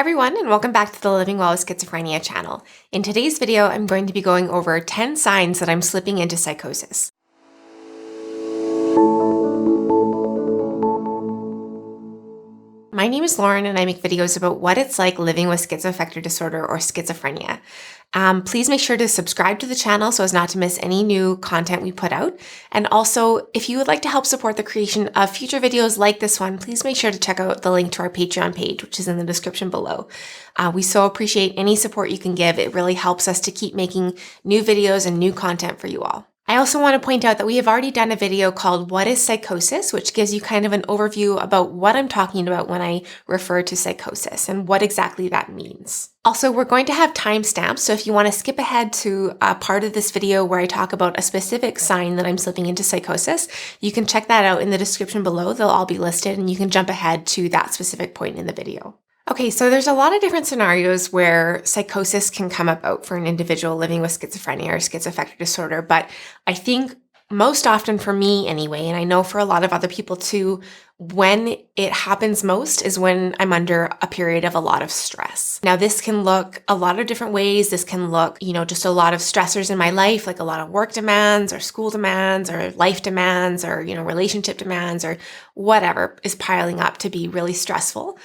everyone, and welcome back to the Living Well with Schizophrenia channel. In today's video, I'm going to be going over 10 signs that I'm slipping into psychosis. My name is Lauren, and I make videos about what it's like living with schizoaffective disorder or schizophrenia. Please make sure to subscribe to the channel so as not to miss any new content we put out. And also, if you would like to help support the creation of future videos like this one, please make sure to check out the link to our Patreon page, which is in the description below. We so appreciate any support you can give. It really helps us to keep making new videos and new content for you all. I also want to point out that we have already done a video called What is Psychosis, which gives you kind of an overview about what I'm talking about when I refer to psychosis and what exactly that means. Also, we're going to have timestamps, so if you want to skip ahead to a part of this video where I talk about a specific sign that I'm slipping into psychosis, you can check that out in the description below. They'll all be listed and you can jump ahead to that specific point in the video. Okay, so there's a lot of different scenarios where psychosis can come about for an individual living with schizophrenia or schizoaffective disorder, but I think most often for me anyway, and I know for a lot of other people too, when it happens most is when I'm under a period of a lot of stress. Now, this can look a lot of different ways. This can look, just a lot of stressors in my life, like a lot of work demands or school demands or life demands or, relationship demands or whatever is piling up to be really stressful.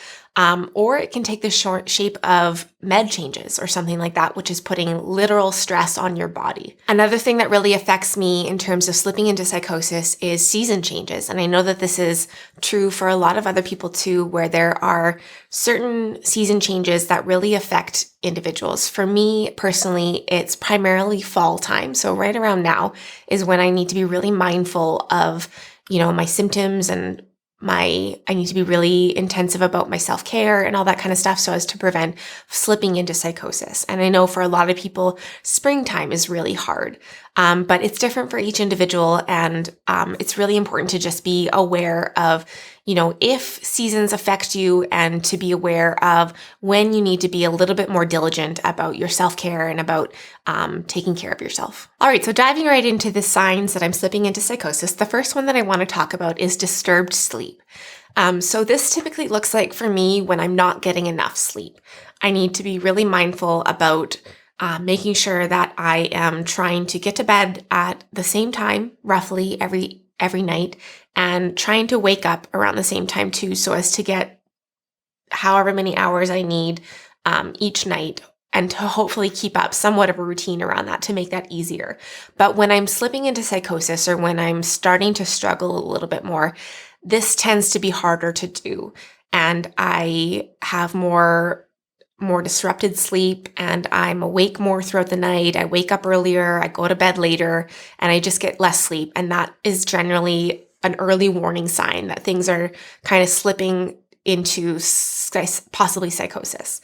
Or it can take the shape of med changes or something like that, which is putting literal stress on your body. Another thing that really affects me in terms of slipping into psychosis is season changes. And I know that this is true for a lot of other people too, where there are certain season changes that really affect individuals. For me personally, it's primarily fall time. So right around now is when I need to be really mindful of, my symptoms and I need to be really intensive about my self-care and all that kind of stuff so as to prevent slipping into psychosis. And I know for a lot of people, springtime is really hard, but it's different for each individual. And it's really important to just be aware of, if seasons affect you and to be aware of when you need to be a little bit more diligent about your self-care and about taking care of yourself. All right, so diving right into the signs that I'm slipping into psychosis, the first one that I want to talk about is disturbed sleep. So this typically looks like for me when I'm not getting enough sleep. I need to be really mindful about making sure that I am trying to get to bed at the same time, roughly every night, and trying to wake up around the same time too, so as to get however many hours I need each night, and to hopefully keep up somewhat of a routine around that to make that easier. But when I'm slipping into psychosis or when I'm starting to struggle a little bit more, this tends to be harder to do. And I have more disrupted sleep and I'm awake more throughout the night. I wake up earlier, I go to bed later, and I just get less sleep. And that is generally an early warning sign that things are kind of slipping into possibly psychosis.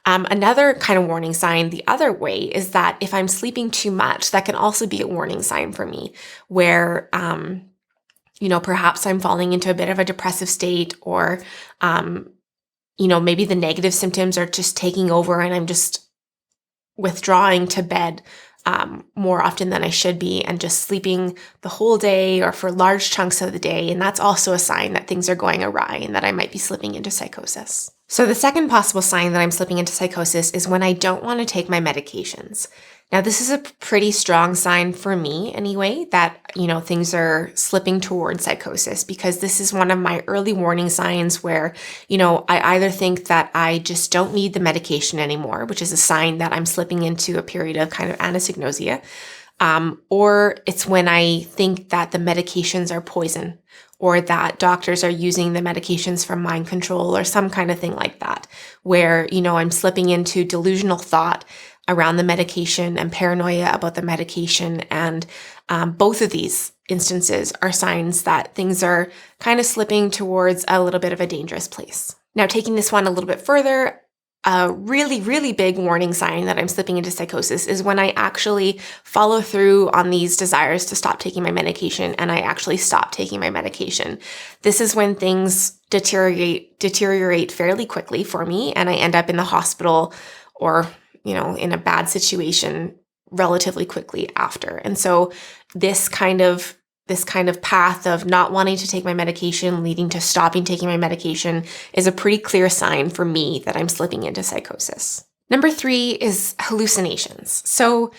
Another kind of warning sign the other way is that if I'm sleeping too much, that can also be a warning sign for me where, perhaps I'm falling into a bit of a depressive state or, maybe the negative symptoms are just taking over and I'm just withdrawing to bed more often than I should be and just sleeping the whole day or for large chunks of the day. And that's also a sign that things are going awry and that I might be slipping into psychosis. So the second possible sign that I'm slipping into psychosis is when I don't want to take my medications. Now, this is a pretty strong sign for me anyway, that, things are slipping towards psychosis, because this is one of my early warning signs where, I either think that I just don't need the medication anymore, which is a sign that I'm slipping into a period of kind of anosognosia, or it's when I think that the medications are poison or that doctors are using the medications for mind control or some kind of thing like that, where, I'm slipping into delusional thought around the medication and paranoia about the medication. And both of these instances are signs that things are kind of slipping towards a little bit of a dangerous place. Now, taking this one a little bit further, a really, really big warning sign that I'm slipping into psychosis is when I actually follow through on these desires to stop taking my medication and I actually stop taking my medication. This is when things deteriorate fairly quickly for me and I end up in the hospital or in a bad situation relatively quickly after. And so this kind of this kind of path of not wanting to take my medication leading to stopping taking my medication is a pretty clear sign for me that I'm slipping into psychosis. Number 3 is hallucinations. So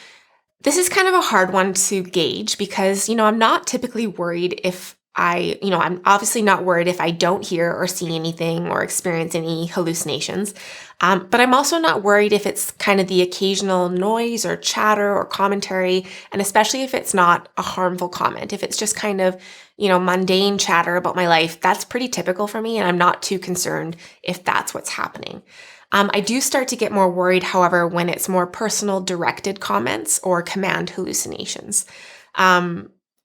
this is kind of a hard one to gauge because, I'm not typically worried if I'm obviously not worried if I don't hear or see anything or experience any hallucinations. But I'm also not worried if it's kind of the occasional noise or chatter or commentary, and especially if it's not a harmful comment. If it's just kind of, mundane chatter about my life, that's pretty typical for me, and I'm not too concerned if that's what's happening. I do start to get more worried, however, when it's more personal directed comments or command hallucinations.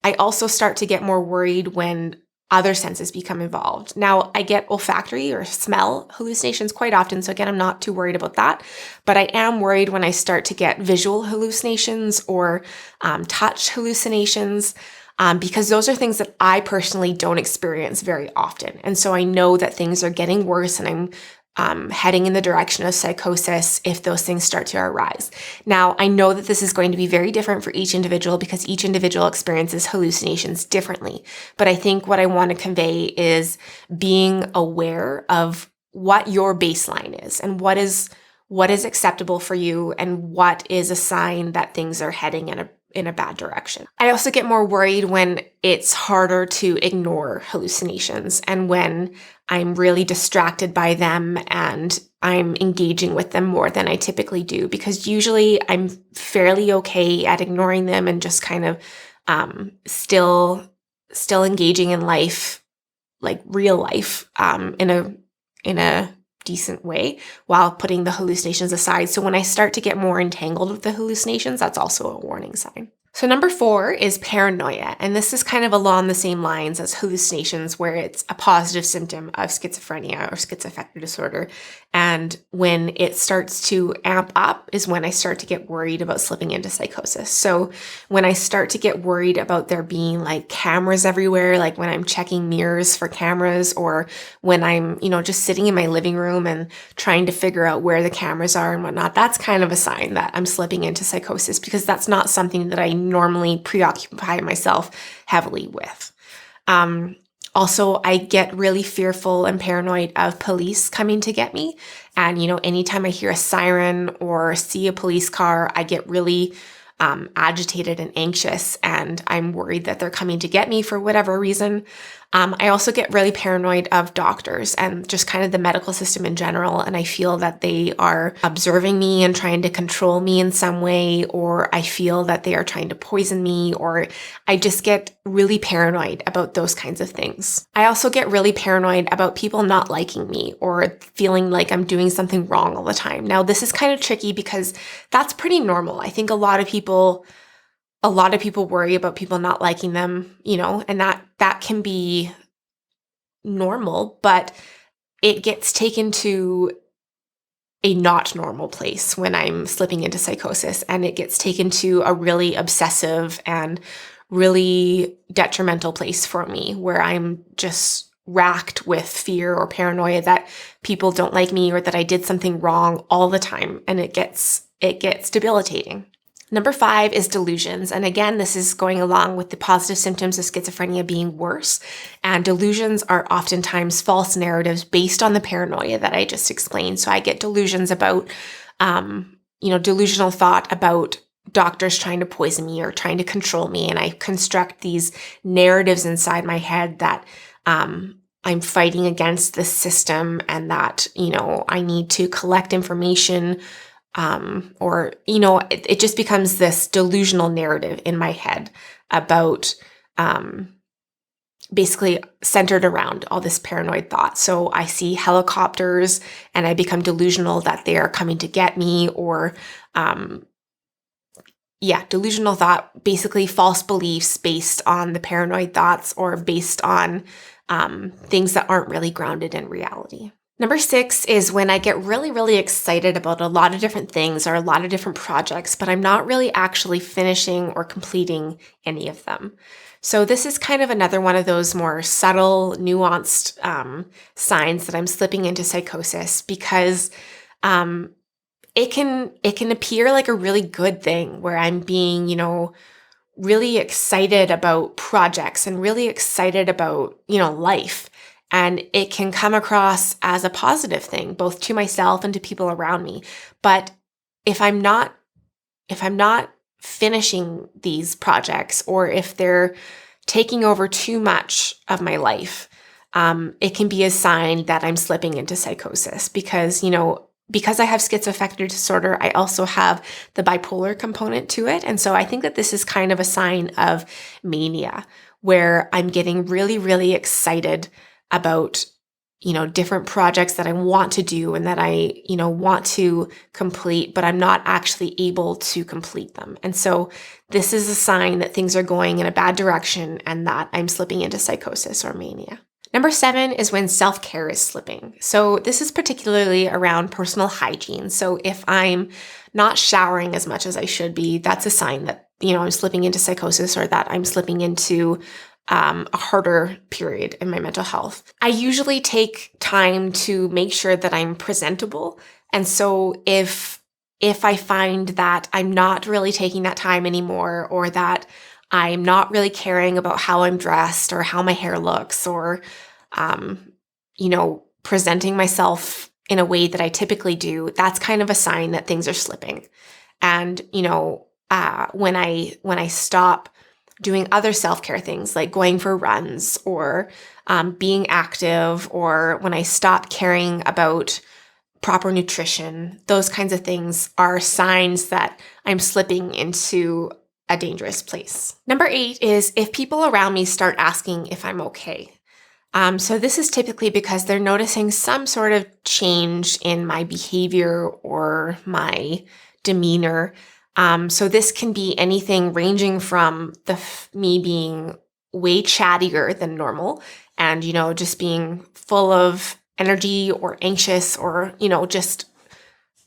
I also start to get more worried when other senses become involved. Now, I get olfactory or smell hallucinations quite often, so again, I'm not too worried about that. But I am worried when I start to get visual hallucinations or touch hallucinations, because those are things that I personally don't experience very often. And so I know that things are getting worse and I'm heading in the direction of psychosis if those things start to arise. Now, I know that this is going to be very different for each individual because each individual experiences hallucinations differently. But I think what I want to convey is being aware of what your baseline is and what is acceptable for you and what is a sign that things are heading in a bad direction. I also get more worried when it's harder to ignore hallucinations and when I'm really distracted by them and I'm engaging with them more than I typically do, because usually I'm fairly okay at ignoring them and just kind of still engaging in life, like real life, in a decent way while putting the hallucinations aside. So when I start to get more entangled with the hallucinations, that's also a warning sign. So number 4 is paranoia. And this is kind of along the same lines as hallucinations, where it's a positive symptom of schizophrenia or schizoaffective disorder. And when it starts to amp up is when I start to get worried about slipping into psychosis. So when I start to get worried about there being like cameras everywhere, like when I'm checking mirrors for cameras, or when I'm, just sitting in my living room and trying to figure out where the cameras are and whatnot, that's kind of a sign that I'm slipping into psychosis, because that's not something that I normally preoccupy myself heavily with. Also, I get really fearful and paranoid of police coming to get me. And, anytime I hear a siren or see a police car, I get really agitated and anxious, and I'm worried that they're coming to get me for whatever reason. I also get really paranoid of doctors and just kind of the medical system in general. And I feel that they are observing me and trying to control me in some way, or I feel that they are trying to poison me, or I just get really paranoid about those kinds of things. I also get really paranoid about people not liking me or feeling like I'm doing something wrong all the time. Now, this is kind of tricky because that's pretty normal. I think a lot of people worry about people not liking them, and that can be normal, but it gets taken to a not normal place when I'm slipping into psychosis, and it gets taken to a really obsessive and really detrimental place for me, where I'm just racked with fear or paranoia that people don't like me or that I did something wrong all the time, and it gets debilitating. Number 5 is delusions. And again, this is going along with the positive symptoms of schizophrenia being worse. And delusions are oftentimes false narratives based on the paranoia that I just explained. So I get delusions about, delusional thought about doctors trying to poison me or trying to control me. And I construct these narratives inside my head that I'm fighting against the system and that, I need to collect information, it just becomes this delusional narrative in my head about, basically centered around all this paranoid thought. So I see helicopters and I become delusional that they are coming to get me, or, delusional thought, basically false beliefs based on the paranoid thoughts or based on, things that aren't really grounded in reality. Number 6 is when I get really, really excited about a lot of different things or a lot of different projects, but I'm not really actually finishing or completing any of them. So this is kind of another one of those more subtle, nuanced signs that I'm slipping into psychosis, because it can appear like a really good thing where I'm being, really excited about projects and really excited about, life. And it can come across as a positive thing, both to myself and to people around me. But if I'm not finishing these projects, or if they're taking over too much of my life, it can be a sign that I'm slipping into psychosis because I have schizoaffective disorder, I also have the bipolar component to it. And so I think that this is kind of a sign of mania, where I'm getting really, really excited about, different projects that I want to do and that I, want to complete, but I'm not actually able to complete them. And so this is a sign that things are going in a bad direction and that I'm slipping into psychosis or mania. Number 7 is when self-care is slipping. So this is particularly around personal hygiene. So if I'm not showering as much as I should be, that's a sign that, I'm slipping into psychosis, or that I'm slipping into a harder period in my mental health. I usually take time to make sure that I'm presentable. And so if I find that I'm not really taking that time anymore, or that I'm not really caring about how I'm dressed or how my hair looks, or, presenting myself in a way that I typically do, that's kind of a sign that things are slipping. And, when I stop doing other self-care things like going for runs, or being active, or when I stop caring about proper nutrition, those kinds of things are signs that I'm slipping into a dangerous place. Number 8 is if people around me start asking if I'm okay. So this is typically because they're noticing some sort of change in my behavior or my demeanor. So this can be anything ranging from me being way chattier than normal and, just being full of energy or anxious, or, just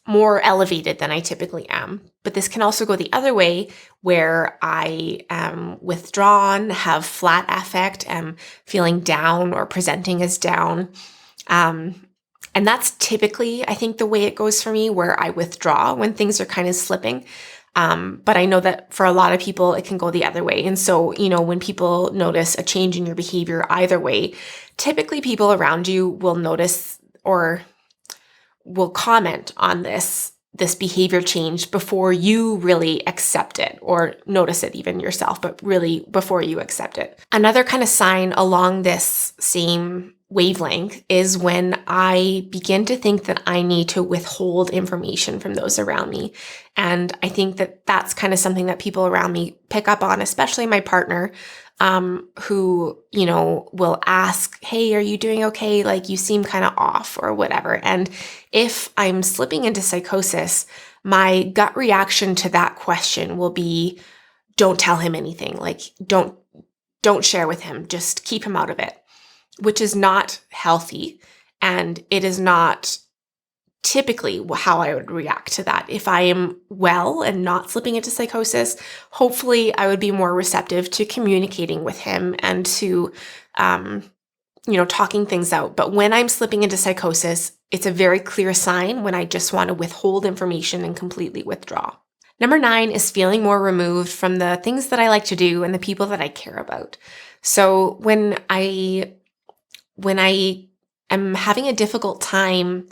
more elevated than I typically am. But this can also go the other way, where I am withdrawn, have flat affect, am feeling down or presenting as down. And that's typically, I think, the way it goes for me, where I withdraw when things are kind of slipping. But I know that for a lot of people, it can go the other way. And so, when people notice a change in your behavior either way, typically people around you will notice or will comment on this behavior change before you really accept it or notice it even yourself, but really before you accept it. Another kind of sign along this same wavelength is when I begin to think that I need to withhold information from those around me. And I think that that's kind of something that people around me pick up on, especially my partner, who, will ask, hey, are you doing okay? Like, you seem kind of off or whatever. And if I'm slipping into psychosis, my gut reaction to that question will be, don't tell him anything. Like, don't share with him. Just keep him out of it, which is not healthy. And it is not typically how I would react to that. If I am well and not slipping into psychosis, hopefully I would be more receptive to communicating with him and to, talking things out. But when I'm slipping into psychosis, it's a very clear sign when I just want to withhold information and completely withdraw. Number 9 is feeling more removed from the things that I like to do and the people that I care about. So when I am having a difficult time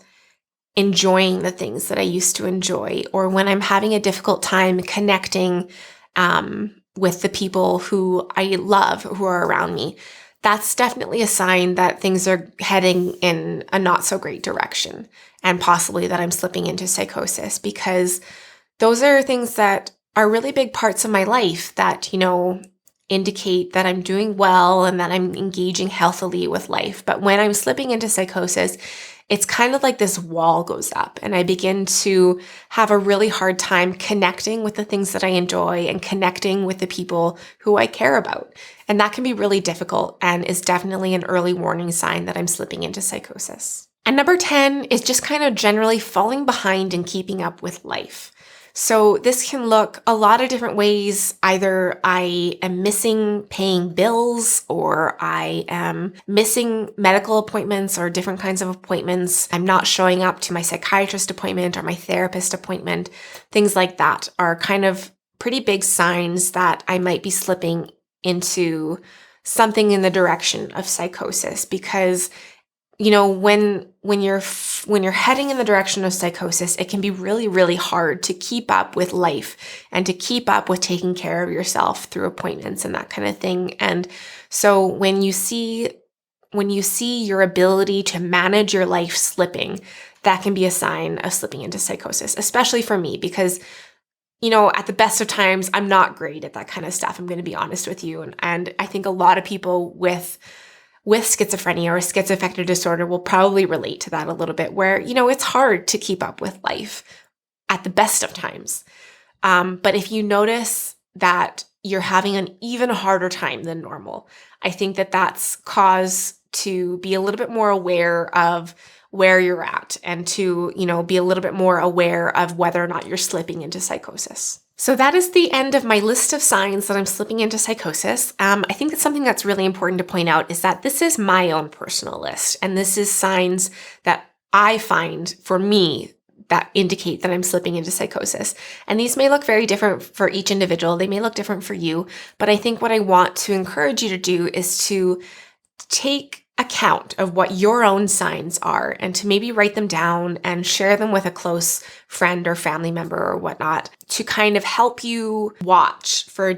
enjoying the things that I used to enjoy, or when I'm having a difficult time connecting with the people who I love, who are around me, that's definitely a sign that things are heading in a not so great direction, and possibly that I'm slipping into psychosis, because those are things that are really big parts of my life that, indicate that I'm doing well and that I'm engaging healthily with life. But when I'm slipping into psychosis, it's kind of like this wall goes up, and I begin to have a really hard time connecting with the things that I enjoy and connecting with the people who I care about. And that can be really difficult and is definitely an early warning sign that I'm slipping into psychosis. And number 10 is just kind of generally falling behind and keeping up with life. So this can look a lot of different ways. Either I am missing paying bills, or I am missing medical appointments or different kinds of appointments. I'm not showing up to my psychiatrist appointment or my therapist appointment. Things like that are kind of pretty big signs that I might be slipping into something in the direction of psychosis, because when you're heading in the direction of psychosis, it can be really, really hard to keep up with life and to keep up with taking care of yourself through appointments and that kind of thing. And so when you see your ability to manage your life slipping, that can be a sign of slipping into psychosis, especially for me, because at the best of times, I'm not great at that kind of stuff. I'm going to be honest with you. And I think a lot of people with schizophrenia or schizoaffective disorder will probably relate to that a little bit, where, it's hard to keep up with life at the best of times. But if you notice that you're having an even harder time than normal, I think that that's cause to be a little bit more aware of where you're at and to, be a little bit more aware of whether or not you're slipping into psychosis. So that is the end of my list of signs that I'm slipping into psychosis. I think that something that's really important to point out is that this is my own personal list, and this is signs that I find for me that indicate that I'm slipping into psychosis. And these may look very different for each individual. They may look different for you, but I think what I want to encourage you to do is to take account of what your own signs are and to maybe write them down and share them with a close friend or family member or whatnot to kind of help you watch for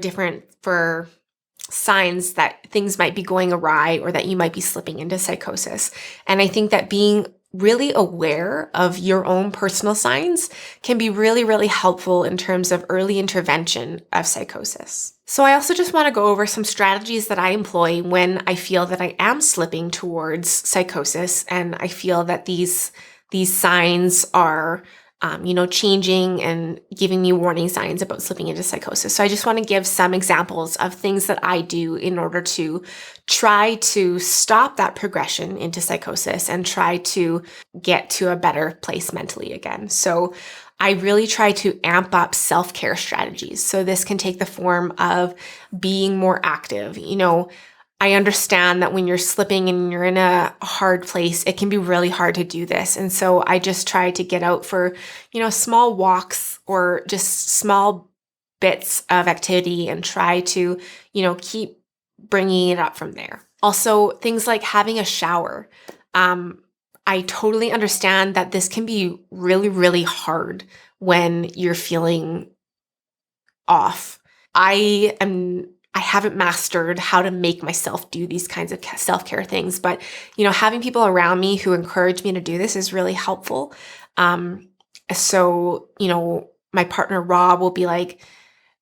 signs that things might be going awry or that you might be slipping into psychosis. And I think that being really aware of your own personal signs can be really, really helpful in terms of early intervention of psychosis. So I also just want to go over some strategies that I employ when I feel that I am slipping towards psychosis and I feel that these signs are changing and giving me warning signs about slipping into psychosis. So I just want to give some examples of things that I do in order to try to stop that progression into psychosis and try to get to a better place mentally again. So I really try to amp up self-care strategies. So this can take the form of being more active. I understand that when you're slipping and you're in a hard place, it can be really hard to do this. And so I just try to get out for, small walks or just small bits of activity and try to, keep bringing it up from there. Also, things like having a shower. I totally understand that this can be really, really hard when you're feeling off. I haven't mastered how to make myself do these kinds of self-care things, but, having people around me who encourage me to do this is really helpful. So, my partner, Rob, will be like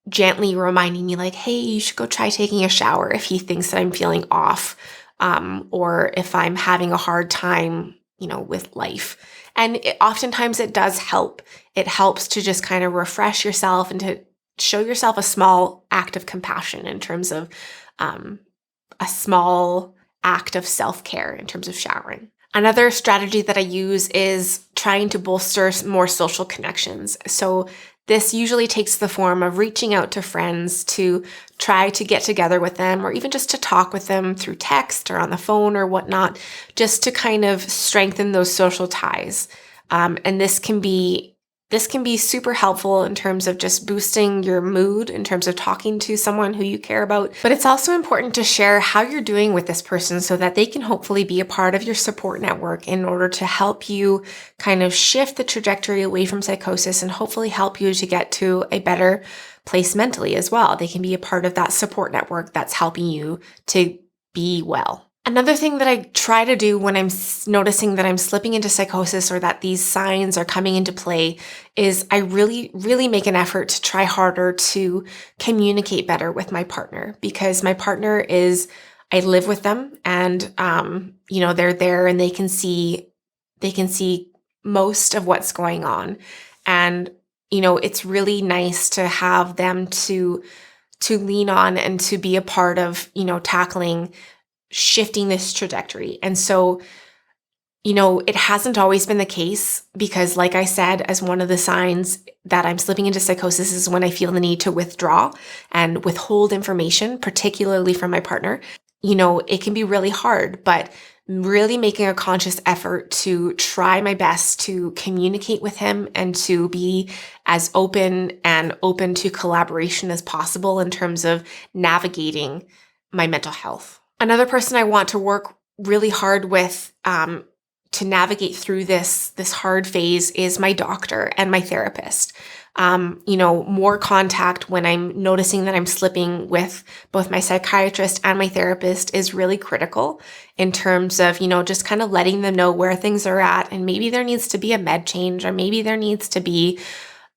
gently reminding me like, hey, you should go try taking a shower if he thinks that I'm feeling off, or if I'm having a hard time, with life. And oftentimes it does help. It helps to just kind of refresh yourself and to show yourself a small act of compassion in terms of a small act of self-care in terms of showering. Another strategy that I use is trying to bolster more social connections. So this usually takes the form of reaching out to friends to try to get together with them, or even just to talk with them through text or on the phone or whatnot, just to kind of strengthen those social ties. And this can be super helpful in terms of just boosting your mood, in terms of talking to someone who you care about. But it's also important to share how you're doing with this person so that they can hopefully be a part of your support network in order to help you kind of shift the trajectory away from psychosis and hopefully help you to get to a better place mentally as well. They can be a part of that support network that's helping you to be well. Another thing that I try to do when I'm noticing that I'm slipping into psychosis or that these signs are coming into play is I really, really make an effort to try harder to communicate better with my partner, because my partner I live with them and, they're there and they can see most of what's going on. And, it's really nice to have them to lean on and to be a part of, tackling shifting this trajectory. And so, it hasn't always been the case because, like I said, as one of the signs that I'm slipping into psychosis is when I feel the need to withdraw and withhold information, particularly from my partner. It can be really hard, but really making a conscious effort to try my best to communicate with him and to be as open to collaboration as possible in terms of navigating my mental health. Another person I want to work really hard with to navigate through this hard phase is my doctor and my therapist. More contact when I'm noticing that I'm slipping with both my psychiatrist and my therapist is really critical in terms of, just kind of letting them know where things are at. And maybe there needs to be a med change, or maybe there needs to be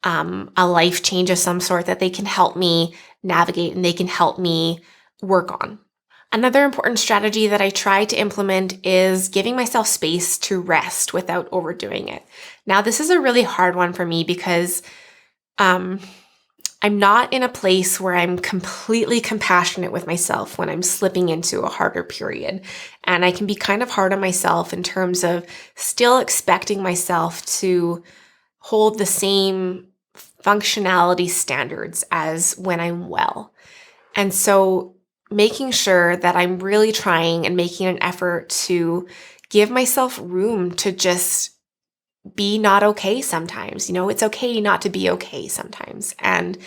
a life change of some sort that they can help me navigate and they can help me work on. Another important strategy that I try to implement is giving myself space to rest without overdoing it. Now, this is a really hard one for me because I'm not in a place where I'm completely compassionate with myself when I'm slipping into a harder period. And I can be kind of hard on myself in terms of still expecting myself to hold the same functionality standards as when I'm well. And so making sure that I'm really trying and making an effort to give myself room to just be not okay sometimes. It's okay not to be okay sometimes. And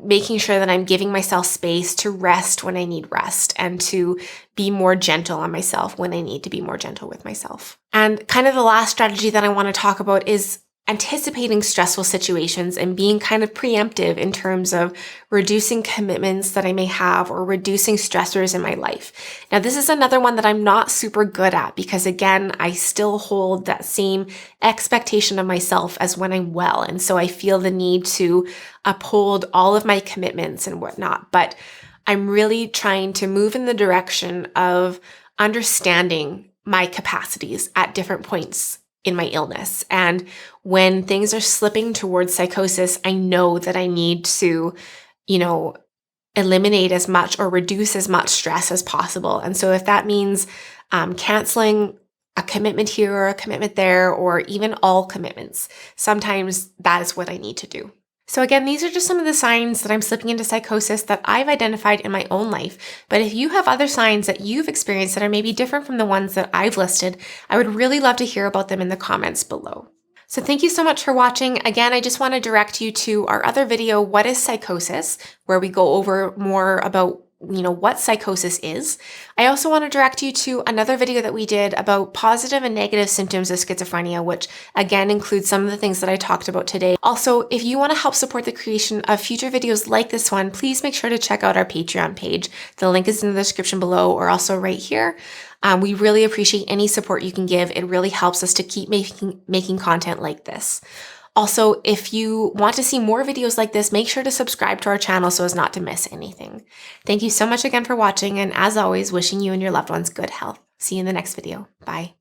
making sure that I'm giving myself space to rest when I need rest and to be more gentle on myself when I need to be more gentle with myself. And kind of the last strategy that I want to talk about is anticipating stressful situations and being kind of preemptive in terms of reducing commitments that I may have or reducing stressors in my life. Now, this is another one that I'm not super good at because, again, I still hold that same expectation of myself as when I'm well. And so I feel the need to uphold all of my commitments and whatnot. But I'm really trying to move in the direction of understanding my capacities at different points in my illness. And when things are slipping towards psychosis, I know that I need to, eliminate as much or reduce as much stress as possible. And so if that means canceling a commitment here or a commitment there, or even all commitments, sometimes that is what I need to do. So again, these are just some of the signs that I'm slipping into psychosis that I've identified in my own life. But if you have other signs that you've experienced that are maybe different from the ones that I've listed, I would really love to hear about them in the comments below. So thank you so much for watching. Again, I just want to direct you to our other video, What is Psychosis?, where we go over more about what psychosis is. I also want to direct you to another video that we did about positive and negative symptoms of schizophrenia, which again includes some of the things that I talked about today. Also, if you want to help support the creation of future videos like this one, please make sure to check out our Patreon page. The link is in the description below or also right here. We really appreciate any support you can give. It really helps us to keep making content like this. Also, if you want to see more videos like this, make sure to subscribe to our channel so as not to miss anything. Thank you so much again for watching, and as always, wishing you and your loved ones good health. See you in the next video. Bye.